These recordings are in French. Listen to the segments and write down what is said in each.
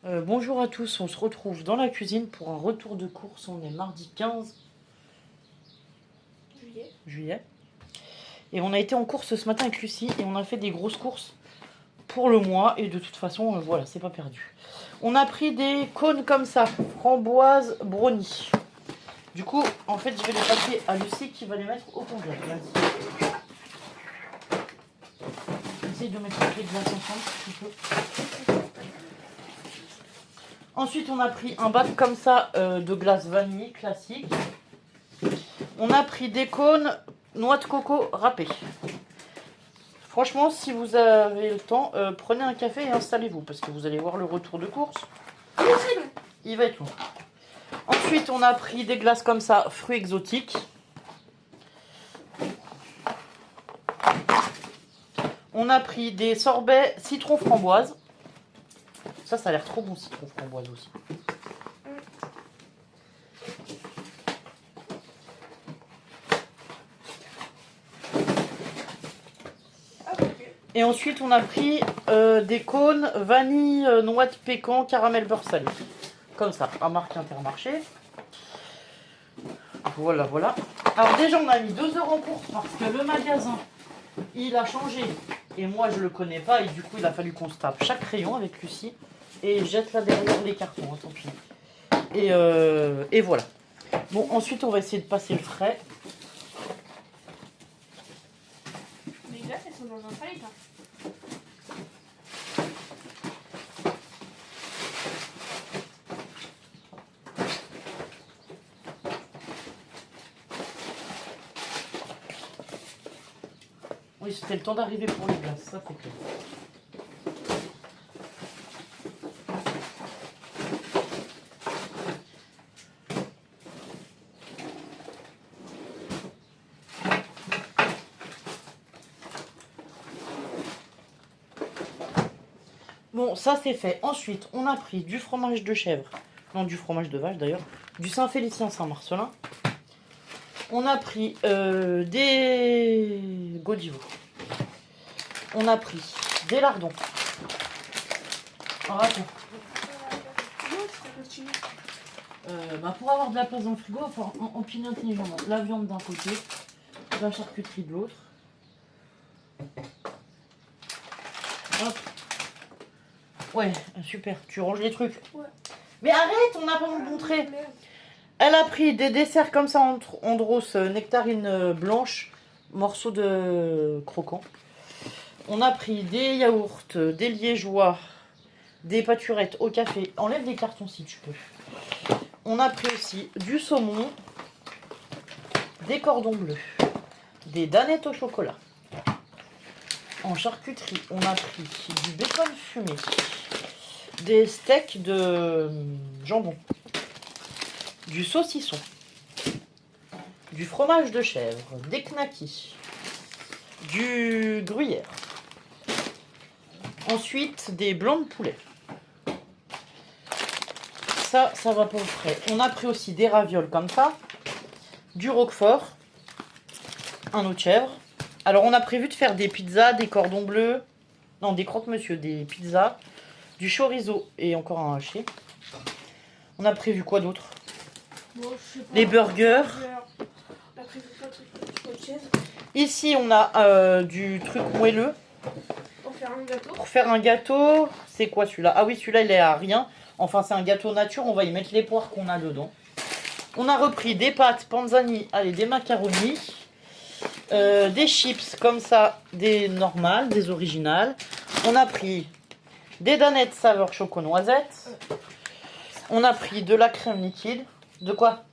Bonjour à tous, on se retrouve dans la cuisine pour un retour de course. On est mardi 15 juillet. Et on a été en course ce matin avec Lucie et on a fait des grosses courses pour le mois. Et de toute façon, voilà, c'est pas perdu. On a pris des cônes comme ça, framboise brownie. Du coup, en fait, je vais les passer à Lucie qui va les mettre au congèle. Vas-y. Essaye de mettre les glaces ensemble si tu peux. Ensuite, on a pris un bac comme ça de glace vanille classique. On a pris des cônes noix de coco râpées. Franchement, si vous avez le temps, prenez un café et installez-vous parce que vous allez voir le retour de course. Il va être long. Ensuite, on a pris des glaces comme ça, fruits exotiques. On a pris des sorbets citron framboise. Ça a l'air trop bon, citron framboise aussi. Et ensuite, on a pris des cônes vanille, noix de pécan, caramel beurre salé. Comme ça, à marque Intermarché. Voilà, voilà. Alors déjà, on a mis 2 heures en course parce que le magasin, il a changé. Et moi, je le connais pas. Et du coup, il a fallu qu'on se tape chaque rayon avec Lucie. Et jette là derrière les cartons, hein, tant pis. Et voilà. Bon, ensuite, on va essayer de passer le frais. Les glaces, elles sont dans un palais, là. Oui, c'était le temps d'arriver pour les glaces, ça c'est clair. Bon, ça c'est fait. Ensuite, on a pris du fromage de chèvre. Non, du fromage de vache d'ailleurs. Du Saint-Félicien Saint-Marcelin. On a pris des Godiva. On a pris des lardons. Alors attends. Pour avoir de la place dans le frigo, il va falloir empiler intelligemment. La viande d'un côté, la charcuterie de l'autre. Hop. Ouais, super, tu ranges les trucs. Ouais. Mais arrête, on n'a pas montré. Elle a pris des desserts comme ça, Andros, nectarine blanche, morceaux de croquant. On a pris des yaourts, des liégeois, des pâturettes au café. Enlève les cartons si tu peux. On a pris aussi du saumon, des cordons bleus, des danettes au chocolat. En charcuterie, on a pris du bacon fumé, des steaks de jambon, du saucisson, du fromage de chèvre, des knackis, du gruyère. Ensuite, des blancs de poulet. Ça va pour le frais. On a pris aussi des ravioles comme ça, du roquefort, un autre chèvre. Alors, on a prévu de faire des pizzas, des cordons bleus, non, des croque-monsieur, des pizzas, du chorizo et encore un haché. On a prévu quoi d'autre? Bon, les burgers. On a prévu plein de trucs. Ici, on a du truc moelleux. Pour faire un gâteau. Pour faire un gâteau, c'est quoi celui-là? Ah oui, celui-là, il est à rien. Enfin, c'est un gâteau nature. On va y mettre les poires qu'on a dedans. On a repris des pâtes panzani, allez, des macaronis, des chips comme ça, des normales, des originales. On a pris des danettes saveur choco-noisette. On a pris de la crème liquide. De quoi?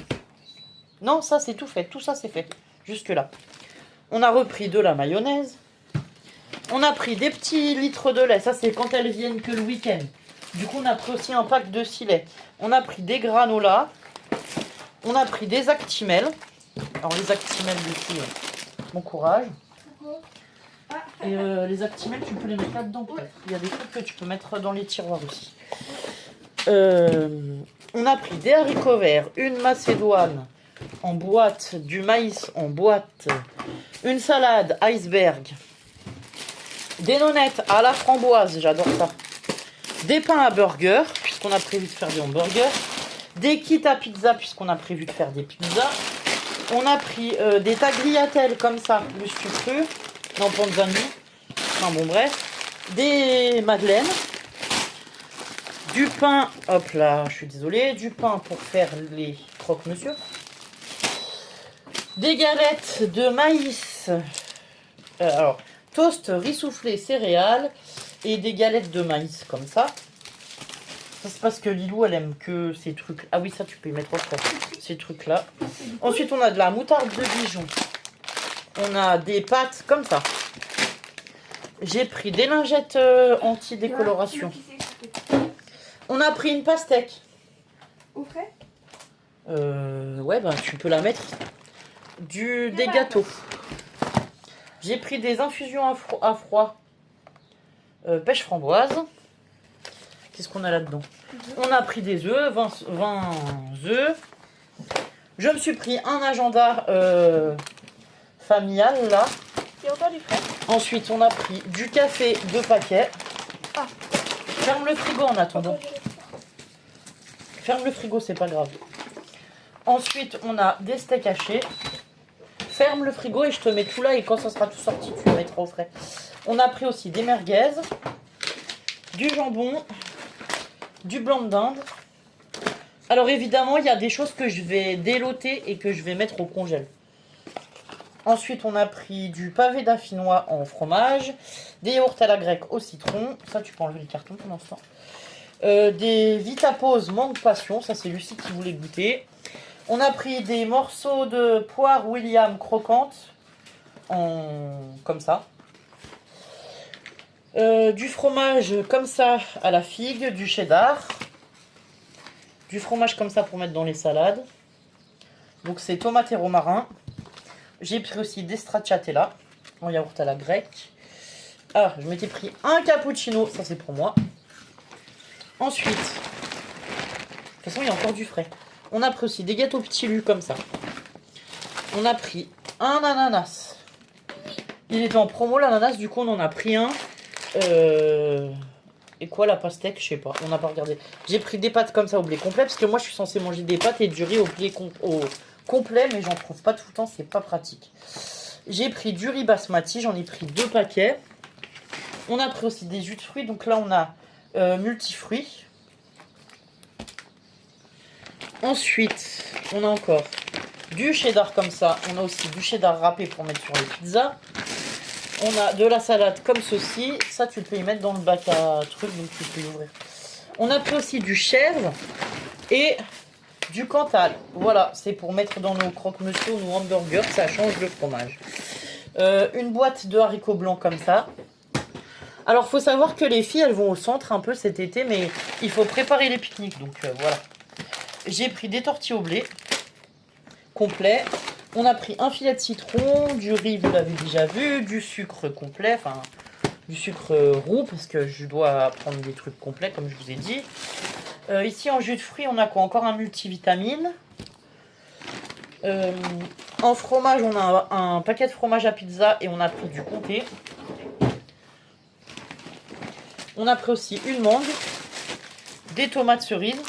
Non, ça, c'est tout fait. Tout ça, c'est fait. Jusque-là. On a repris de la mayonnaise. On a pris des petits litres de lait. Ça, c'est quand elles viennent que le week-end. Du coup, on a pris aussi un pack de 6 laits. On a pris des granolas. On a pris des Actimel. Alors, les Actimel, ici, bon courage. Et les Actimel, tu peux les mettre là-dedans, peut-être. Il y a des trucs que tu peux mettre dans les tiroirs aussi. On a pris des haricots verts, une macédoine en boîte, du maïs en boîte, une salade iceberg, des nonettes à la framboise, j'adore ça, des pains à burger, puisqu'on a prévu de faire des hamburgers. Des kits à pizza, puisqu'on a prévu de faire des pizzas. On a pris des tagliatelles comme ça, le sucre, non, panzani. Enfin bon, bref. Des madeleines. Du pain, hop là, je suis désolée. Du pain pour faire les croque-monsieur. Des galettes de maïs. Alors, toast, riz soufflé, céréales. Et des galettes de maïs comme ça. Ça c'est parce que Lilou elle aime que ces trucs. Ah oui, ça tu peux y mettre au frais. Ces trucs là. Ensuite on a de la moutarde de Dijon. On a des pâtes comme ça. J'ai pris des lingettes anti-décoloration. On a pris une pastèque. Au frais? Ouais, bah tu peux la mettre. Des gâteaux. J'ai pris des infusions à froid. Pêche framboise. Qu'est-ce qu'on a là-dedans? On a pris des œufs, 20 œufs. Je me suis pris un agenda familial là. Il y a encore du frais? Ensuite, on a pris du café, 2 paquets. Ah. Ferme le frigo en attendant. Ferme le frigo, c'est pas grave. Ensuite, on a des steaks hachés. Ferme le frigo et je te mets tout là et quand ça sera tout sorti, tu le mettras au frais. On a pris aussi des merguez, du jambon, du blanc de dinde. Alors évidemment, il y a des choses que je vais déloter et que je vais mettre au congèle. Ensuite, on a pris du pavé d'affinois en fromage, des yaourts à la grecque au citron. Ça, tu peux enlever le carton pour l'instant. Des Vitapose mangue passion. Ça, c'est Lucie qui voulait goûter. On a pris des morceaux de poire William croquante, comme ça. Du fromage comme ça à la figue, du cheddar. Du fromage comme ça pour mettre dans les salades. Donc c'est tomate et romarin. J'ai pris aussi des stracciatella en yaourt à la grecque. Ah, je m'étais pris un cappuccino, ça c'est pour moi. Ensuite, de toute façon il y a encore du frais. On a pris aussi des gâteaux petits lus comme ça. On a pris un ananas. Il était en promo l'ananas, du coup on en a pris un. Et quoi la pastèque, je sais pas, on n'a pas regardé. J'ai pris des pâtes comme ça au blé complet, parce que moi je suis censée manger des pâtes et du riz au blé complet, mais j'en trouve pas tout le temps, c'est pas pratique. J'ai pris du riz basmati, j'en ai pris 2 paquets. On a pris aussi des jus de fruits, donc là on a multifruits. Ensuite, on a encore du cheddar comme ça. On a aussi du cheddar râpé pour mettre sur les pizzas. On a de la salade comme ceci. Ça, tu peux y mettre dans le bac à trucs, donc tu peux l'ouvrir. On a pris aussi du chèvre et du Cantal. Voilà, c'est pour mettre dans nos croque-monsieur ou nos hamburgers. Ça change le fromage. Une boîte de haricots blancs comme ça. Alors, faut savoir que les filles, elles vont au centre un peu cet été, mais il faut préparer les pique-niques. Donc, voilà. J'ai pris des tortillas au blé complet. On a pris un filet de citron, du riz, vous l'avez déjà vu, du sucre complet, enfin du sucre roux, parce que je dois prendre des trucs complets, comme je vous ai dit. Ici, en jus de fruits, on a quoi? Encore un multivitamine. En fromage, on a un paquet de fromage à pizza et on a pris du comté. On a pris aussi une mangue, des tomates cerises.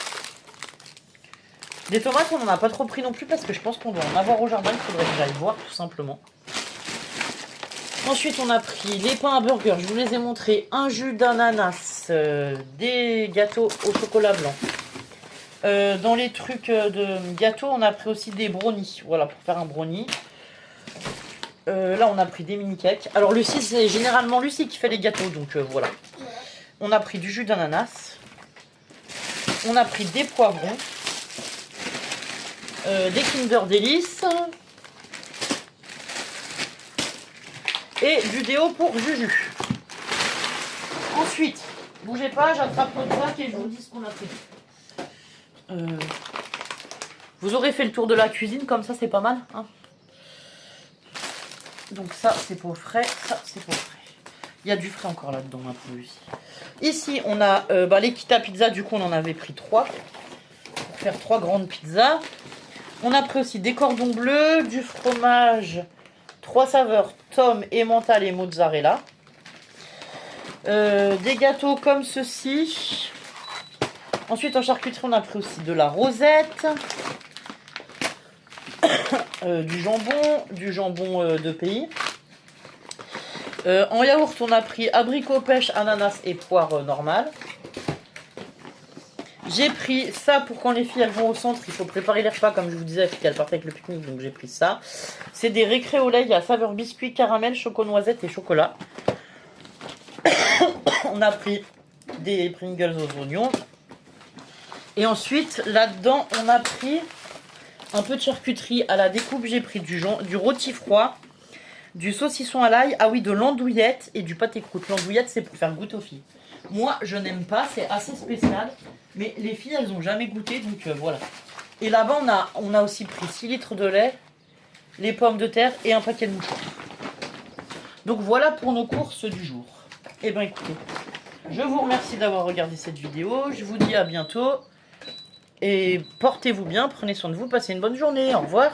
Des tomates, on n'en a pas trop pris non plus parce que je pense qu'on doit en avoir au jardin. Il faudrait que j'aille voir tout simplement. Ensuite, on a pris les pains à burger. Je vous les ai montrés. Un jus d'ananas, des gâteaux au chocolat blanc. Dans les trucs de gâteaux, on a pris aussi des brownies. Voilà, pour faire un brownie. Là, on a pris des mini cakes. Alors, Lucie, c'est généralement Lucie qui fait les gâteaux. Donc, voilà. On a pris du jus d'ananas. On a pris des poivrons. Des Kinder Délices et du déo pour Juju. Ensuite, bougez pas, j'attrape notre sac et je vous dis ce qu'on a fait. Vous aurez fait le tour de la cuisine, comme ça c'est pas mal. Hein. Donc ça c'est pour le frais, ça c'est pour le frais. Il y a du frais encore là-dedans un peu aussi. Ici on a les kits à pizza, du coup on en avait pris 3 pour faire 3 grandes pizzas. On a pris aussi des cordons bleus, du fromage, 3 saveurs, tome, emmental et mozzarella. Des gâteaux comme ceci. Ensuite, en charcuterie, on a pris aussi de la rosette, du jambon de pays. En yaourt, on a pris abricot, pêche, ananas et poire normale. J'ai pris ça pour quand les filles elles vont au centre, il faut préparer les repas comme je vous disais, qu'elles partent avec le pique-nique, donc j'ai pris ça. C'est des récrés au lait, il y a saveur biscuit, caramel, choco-noisette et chocolat. On a pris des Pringles aux oignons. Et ensuite, là-dedans, on a pris un peu de charcuterie à la découpe. J'ai pris du rôti froid, du saucisson à l'ail, ah oui, de l'andouillette et du pâté croûte. L'andouillette, c'est pour faire goûter aux filles. Moi, je n'aime pas, c'est assez spécial. Mais les filles, elles n'ont jamais goûté, donc voilà. Et là-bas, on a aussi pris 6 litres de lait, les pommes de terre et un paquet de mouchoirs. Donc voilà pour nos courses du jour. Et bien écoutez, je vous remercie d'avoir regardé cette vidéo. Je vous dis à bientôt. Et portez-vous bien, prenez soin de vous, passez une bonne journée. Au revoir.